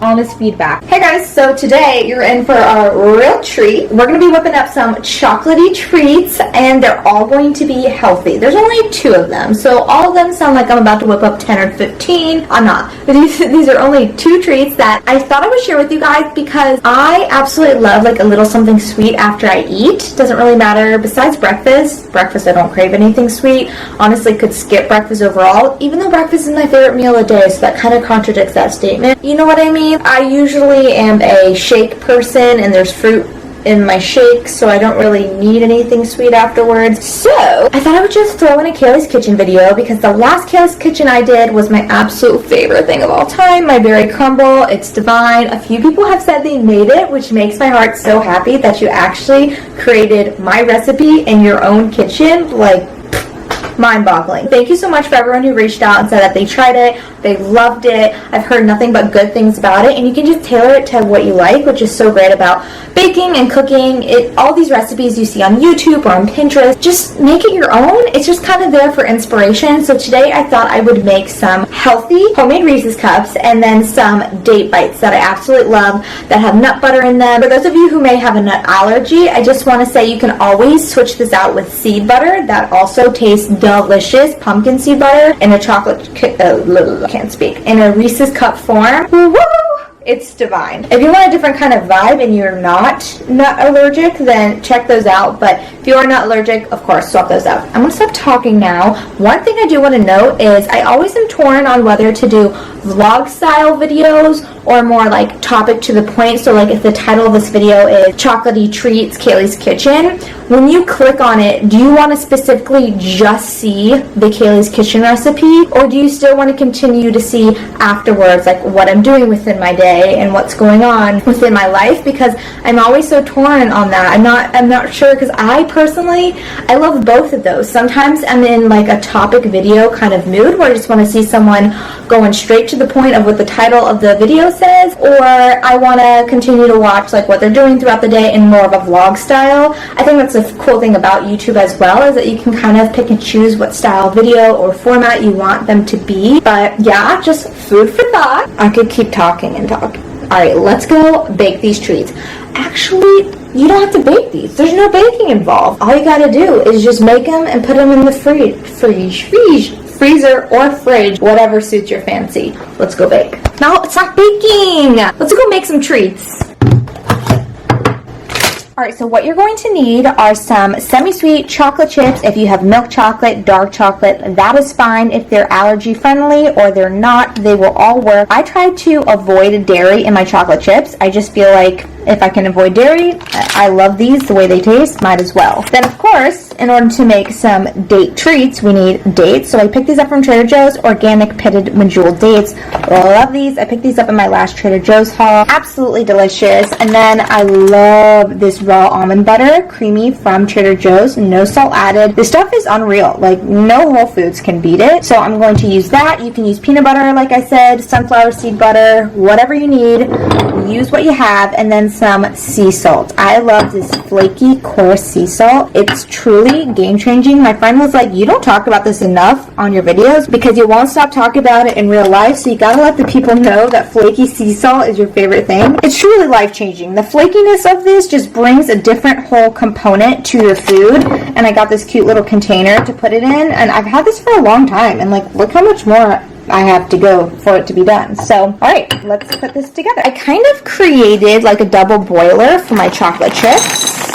Honest feedback. Hey guys, so today you're in for a real treat. We're going to be whipping up some chocolatey treats, and they're all going to be healthy. There's only 2 of them, so all of them sound like I'm about to whip up 10 or 15. I'm not. But these are only 2 treats that I thought I would share with you guys because I absolutely love like a little something sweet after I eat. Doesn't really matter besides breakfast. Breakfast, I don't crave anything sweet. Honestly, could skip breakfast overall, even though breakfast is my favorite meal a day, so that kind of contradicts that statement. You know what I mean? I usually am a shake person, and there's fruit in my shake, so I don't really need anything sweet afterwards. So I thought I would just throw in a KAILEY'S Kitchen video because the last KAILEY'S Kitchen I did was my absolute favorite thing of all time, my berry crumble. It's divine. A few people have said they made it, which makes my heart so happy that you actually created my recipe in your own kitchen. Like, mind-boggling. Thank you so much for everyone who reached out and said that they tried it, they loved it. I've heard nothing but good things about it, and you can just tailor it to what you like, which is so great about baking and cooking. All these recipes you see on YouTube or on Pinterest, just make it your own. It's just kind of there for inspiration. So today I thought I would make some healthy homemade Reese's cups and then some date bites that I absolutely love that have nut butter in them. For those of you who may have a nut allergy, I just want to say you can always switch this out with seed butter. That also tastes delicious. Pumpkin seed butter in a in a Reese's cup form. Woo! It's divine. If you want a different kind of vibe and you're not nut allergic, then check those out. But if you are not allergic, of course, swap those out. I'm going to stop talking now. One thing I do want to note is I always am torn on whether to do vlog style videos or more like topic to the point. So like if the title of this video is Chocolatey Treats, KAILEY'S Kitchen, when you click on it, do you want to specifically just see the KAILEY'S Kitchen recipe, or do you still want to continue to see afterwards like what I'm doing within my day and what's going on within my life? Because I'm always so torn on that. I'm not sure, because I personally love both of those. Sometimes I'm in like a topic video kind of mood where I just want to see someone going straight to the point of what the title of the video says, or I want to continue to watch like what they're doing throughout the day in more of a vlog style. I think that's the cool thing about YouTube as well, is that you can kind of pick and choose what style video or format you want them to be. But yeah, just food for thought. I could keep talking and talk. Alright, let's go bake these treats. Actually, you don't have to bake these. There's no baking involved. All you gotta do is just make them and put them in the freezer or fridge, whatever suits your fancy. Let's go bake. No, it's not baking. Let's go make some treats. Alright, so what you're going to need are some semi-sweet chocolate chips. If you have milk chocolate, dark chocolate, that is fine. If they're allergy friendly or they're not, they will all work. I try to avoid dairy in my chocolate chips. I just feel like if I can avoid dairy, I love these the way they taste, might as well. Then of course, in order to make some date treats, we need dates. So I picked these up from Trader Joe's, organic pitted medjool dates. I love these. I picked these up in my last Trader Joe's haul. Absolutely delicious. And then I love this raw almond butter, creamy, from Trader Joe's, no salt added. This stuff is unreal. Like, no Whole Foods can beat it. So I'm going to use that. You can use peanut butter, like I said, sunflower seed butter, whatever you need. Use what you have, and then some sea salt. I love this flaky, coarse sea salt. It's truly game-changing. My friend was like, you don't talk about this enough on your videos because you won't stop talking about it in real life, so you gotta let the people know that flaky sea salt is your favorite thing. It's truly life-changing. The flakiness of this just brings a different whole component to your food, and I got this cute little container to put it in, and I've had this for a long time, and like, look how much more I have to go for it to be done. So, alright, let's put this together. I kind of created like a double boiler for my chocolate chips.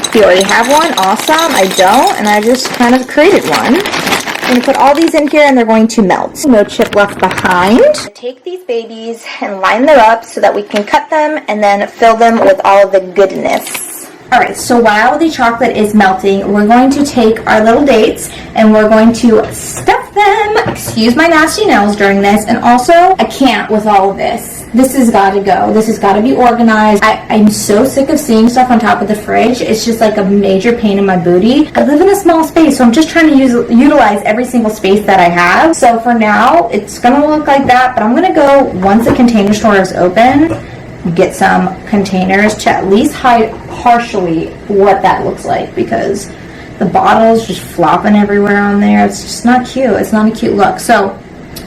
If you already have one, awesome. I don't, and I just kind of created one. I'm going to put all these in here and they're going to melt. No chip left behind. Take these babies and line them up so that we can cut them and then fill them with all of the goodness. Alright, so while the chocolate is melting, we're going to take our little dates and we're going to stuff them. Excuse my nasty nails during this, and also I can't with all of this. This has got to go. This has got to be organized. I'm so sick of seeing stuff on top of the fridge. It's just like a major pain in my booty. I live in a small space, so I'm just trying to utilize every single space that I have. So for now, it's going to look like that, but I'm going to go, once the container store is open, get some containers to at least hide partially what that looks like, because the bottles just flopping everywhere on there. It's just not cute. It's not a cute look. So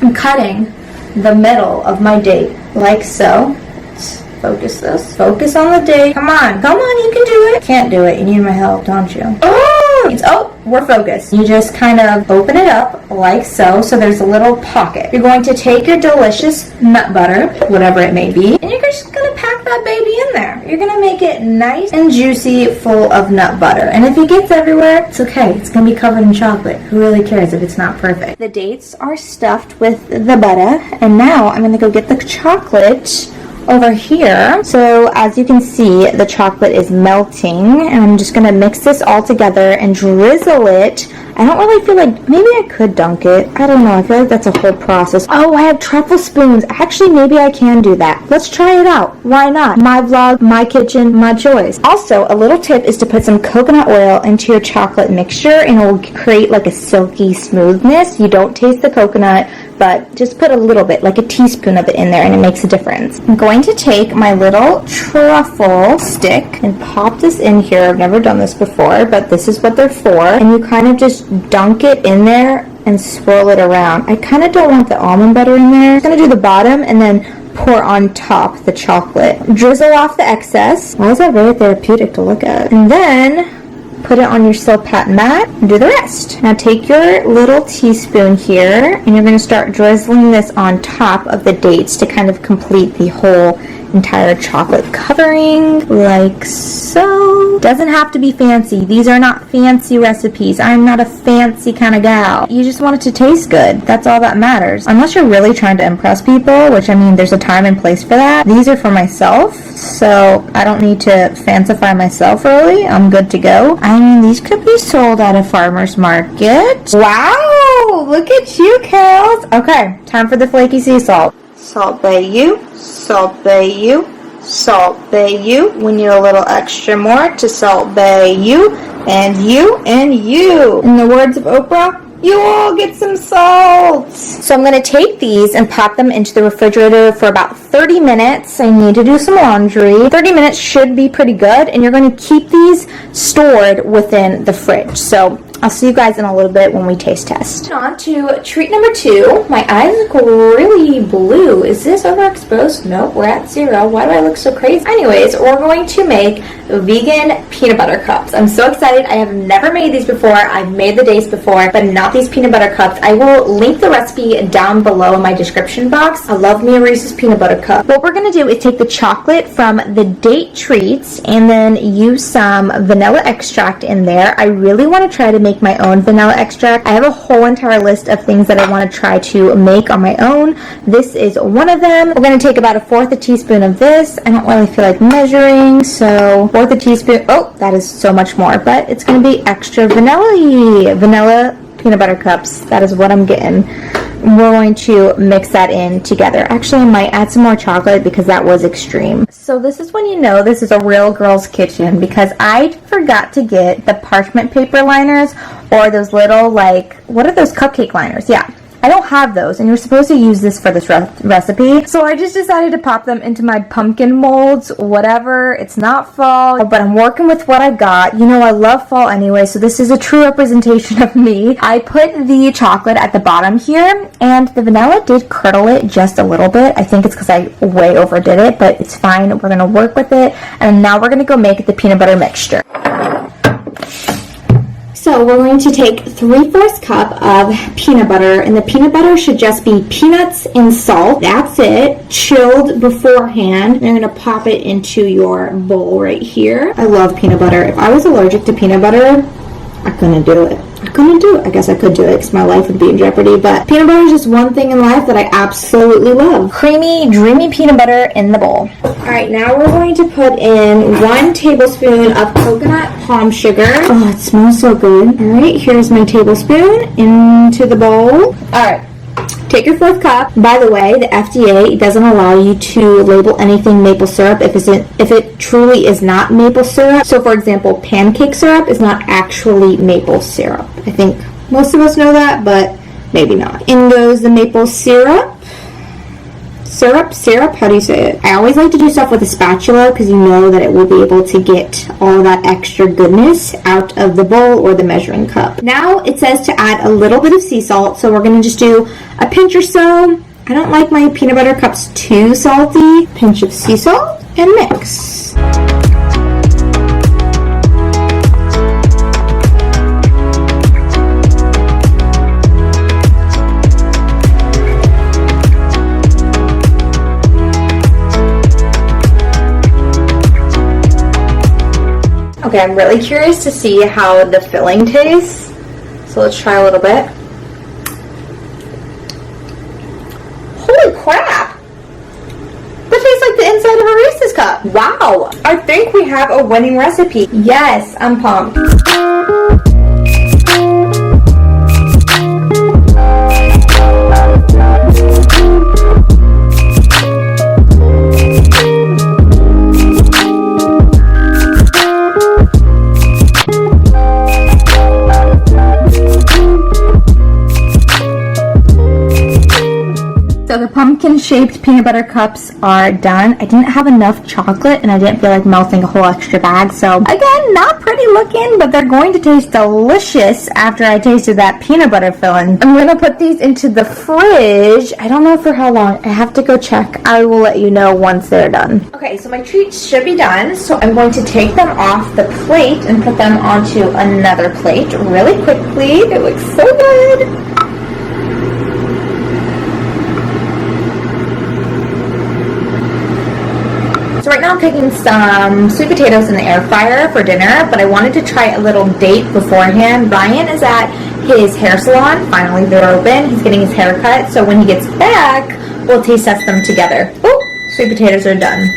I'm cutting the middle of my date like so. Let's focus this. Focus on the date. Come on, you can do it. Can't do it. You need my help, don't you? Oh, we're focused. You just kind of open it up like so. So there's a little pocket. You're going to take your delicious nut butter, whatever it may be, and you're just going to pack that baby in there. You're going to make it nice and juicy, full of nut butter. And if it gets everywhere, it's okay. It's going to be covered in chocolate. Who really cares if it's not perfect? The dates are stuffed with the butter, and now I'm going to go get the chocolate over here. So as you can see, the chocolate is melting, and I'm just gonna mix this all together and drizzle it. I don't really feel like, maybe I could dunk it. I don't know, I feel like that's a whole process. Oh, I have truffle spoons. Actually, maybe I can do that. Let's try it out. Why not? My vlog, my kitchen, my choice. Also, a little tip is to put some coconut oil into your chocolate mixture, and it will create like a silky smoothness. You don't taste the coconut, but just put a little bit, like a teaspoon of it in there, and it makes a difference. I'm going to take my little truffle stick and pop this in here. I've never done this before, but this is what they're for. And you kind of just dunk it in there and swirl it around. I kind of don't want the almond butter in there. I'm going to do the bottom and then pour on top the chocolate. Drizzle off the excess. Why is that very therapeutic to look at? And then put it on your Silpat mat and do the rest. Now take your little teaspoon here, and you're going to start drizzling this on top of the dates to kind of complete the whole entire chocolate covering, like so. Doesn't have to be fancy. These are not fancy recipes. I'm not a fancy kind of gal. You just want it to taste good. That's all that matters. Unless you're really trying to impress people, which I mean, there's a time and place for that. These are for myself, so I don't need to fancify myself really. I'm good to go. I mean, these could be sold at a farmer's market. Wow, look at you, Kales. Okay, time for the flaky sea salt. Salt Bay you, Salt Bay you, Salt Bay you. We need a little extra more to Salt Bay you, and you, and you. In the words of Oprah, you all get some salt. So I'm going to take these and pop them into the refrigerator for about 30 minutes. I need to do some laundry. 30 minutes should be pretty good, and you're going to keep these stored within the fridge. So I'll see you guys in a little bit when we taste test. On to treat number 2. My eyes look really blue. Is this overexposed? Nope, we're at 0. Why do I look so crazy? Anyways, we're going to make vegan peanut butter cups. I'm so excited. I have never made these before. I've made the dates before, but not these peanut butter cups. I will link the recipe down below in my description box. I love me a Reese's peanut butter cup. What we're going to do is take the chocolate from the date treats and then use some vanilla extract in there. I really want to try to make my own vanilla extract. I have a whole entire list of things that I want to try to make on my own. This is one of them. We're going to take about 1/4 teaspoon of this. I don't really feel like measuring, so 1/4 teaspoon. Oh, that is so much more, but it's going to be extra vanilla peanut butter cups. That is what I'm getting. We're going to mix that in together. Actually, I might add some more chocolate because that was extreme. So this is when you know this is a real girl's kitchen, because I forgot to get the parchment paper liners, or those little, like, what are those, cupcake liners? Yeah. I don't have those, and you're supposed to use this for this recipe. So I just decided to pop them into my pumpkin molds, whatever. It's not fall, but I'm working with what I got. You know, I love fall anyway, so this is a true representation of me. I put the chocolate at the bottom here, and the vanilla did curdle it just a little bit. I think it's because I way overdid it, but it's fine. We're going to work with it, and now we're going to go make the peanut butter mixture. So we're going to take 3/4 cup of peanut butter, and the peanut butter should just be peanuts and salt. That's it, chilled beforehand. And you're going to pop it into your bowl right here. I love peanut butter. If I was allergic to peanut butter, I couldn't do it. I guess I could do it because my life would be in jeopardy, but peanut butter is just one thing in life that I absolutely love. Creamy, dreamy peanut butter in the bowl. Alright, now we're going to put in 1 tablespoon of coconut palm sugar. Oh, it smells so good. Alright, here's my tablespoon into the bowl. Alright, Take your fourth cup. By the way, the FDA doesn't allow you to label anything maple syrup if it truly is not maple syrup. So for example, pancake syrup is not actually maple syrup. I think most of us know that, but maybe not. In goes the maple syrup. Syrup, how do you say it? I always like to do stuff with a spatula because you know that it will be able to get all that extra goodness out of the bowl or the measuring cup. Now it says to add a little bit of sea salt, so we're going to just do a pinch or so. I don't like my peanut butter cups too salty. Pinch of sea salt and mix. Okay, I'm really curious to see how the filling tastes. So let's try a little bit. Holy crap! That tastes like the inside of a Reese's cup. Wow! I think we have a winning recipe. Yes, I'm pumped. So the pumpkin-shaped peanut butter cups are done. I didn't have enough chocolate and I didn't feel like melting a whole extra bag. So again, not pretty looking, but they're going to taste delicious after I tasted that peanut butter filling. I'm going to put these into the fridge. I don't know for how long. I have to go check. I will let you know once they're done. Okay, so my treats should be done. So I'm going to take them off the plate and put them onto another plate really quickly. It looks so good. So right now I'm cooking some sweet potatoes in the air fryer for dinner, but I wanted to try a little date beforehand. Ryan is at his hair salon. Finally, they're open. He's getting his hair cut, so when he gets back, we'll taste test them together. Oh, sweet potatoes are done.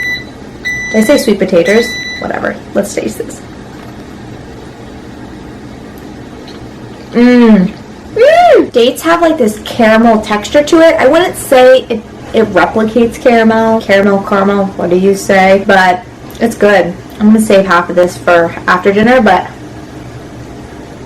Did I say sweet potatoes? Whatever. Let's taste this. Dates have like this caramel texture to it. I wouldn't say it replicates caramel, what do you say? But it's good. I'm gonna save half of this for after dinner, but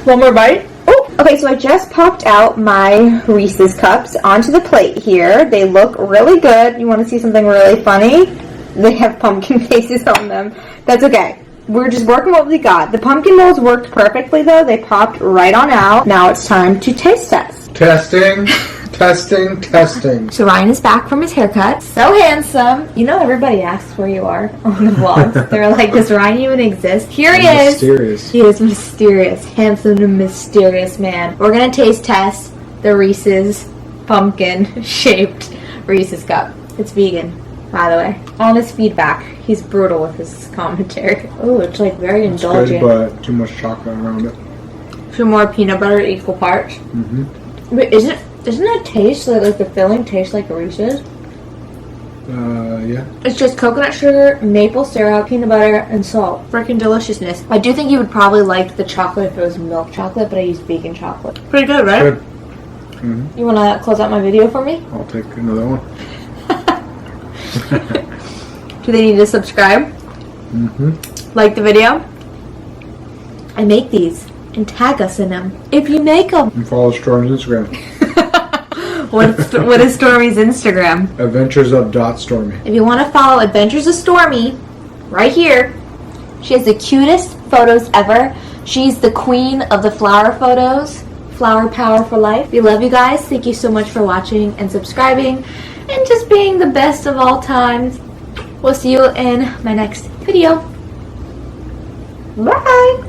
one more bite. Oh, okay, so I just popped out my Reese's cups onto the plate here. They look really good. You wanna see something really funny? They have pumpkin faces on them. That's okay. We're just working what we got. The pumpkin rolls worked perfectly though. They popped right on out. Now it's time to taste test. Testing. Testing. So Ryan is back from his haircut. So handsome. You know everybody asks where you are on the vlogs. They're like, does Ryan even exist? Here he is. Mysterious. He is mysterious. Handsome and mysterious man. We're going to taste test the Reese's pumpkin shaped Reese's cup. It's vegan, by the way. Honest feedback. He's brutal with his commentary. Oh, it's like very indulgent. Good, but too much chocolate around it. Some more peanut butter, equal parts. Mm-hmm. But doesn't it taste like the filling tastes like a Reese's? Yeah. It's just coconut sugar, maple syrup, peanut butter, and salt. Freaking deliciousness. I do think you would probably like the chocolate if it was milk chocolate, but I used vegan chocolate. Pretty good, right? Good. Mm-hmm. You want to close out my video for me? I'll take another one. Do they need to subscribe? Mm-hmm. Like the video? I make these and tag us in them if you make them. And follow Stormy's Instagram. What is Stormy's Instagram? Adventures of Stormy. If you want to follow Adventures of Stormy, right here. She has the cutest photos ever. She's the queen of the flower photos. Flower power for life. We love you guys. Thank you so much for watching and subscribing and just being the best of all times. We'll see you in my next video. Bye!